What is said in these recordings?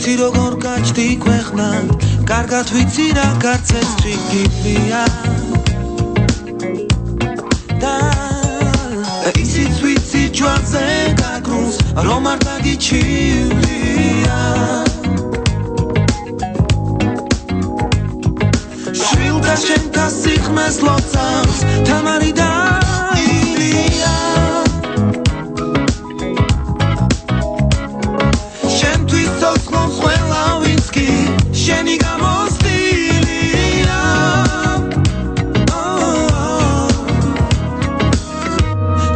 ვიცი როგორ გაჩდი ქვეყნა კარგად ვიცი რა გარცეს ჩიგიბია და ისიც ვიცი ჯვარზე გაგრუნს რომ არ დაგიჩივლია შვილთა შენთა სიხმეს ლოცავს თამარი და ილია შენთვის ცოცხლობს ყველა ვინც კი შენი გამოსტილია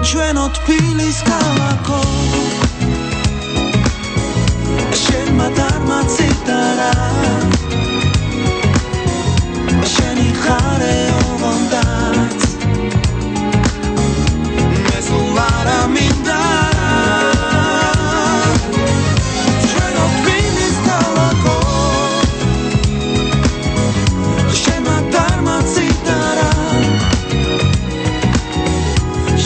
ჩვენო თბილის ქალაქო შენმა დარმაციტარა შენი ხარე ოღონდაც მესულარა მინდა ჩვენო თბილის ქალაქო შენმა დარმაციტარა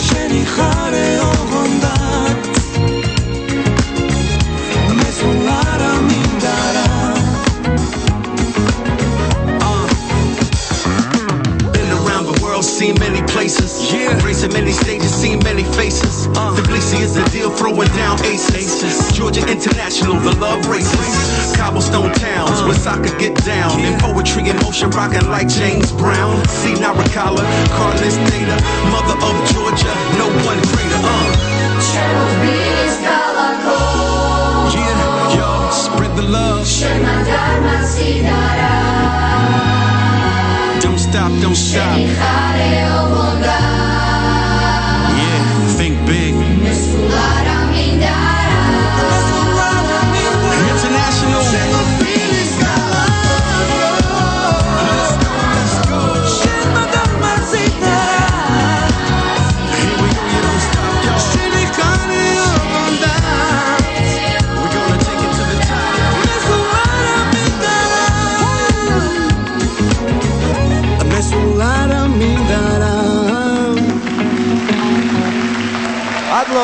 შენი ხარე ოღონდაც მესულარა მინდა Seen many places, racing many stages, seen many faces. Tbilisi is the deal, throwing down aces. Georgia International, the love races. Cobblestone towns where soccer get down. And poetry and motion rocking like James Brown. See Naricala, Carlos Data, mother of Georgia, no one greater. Yeah, y'all spread the love. Don't stop, don't stop.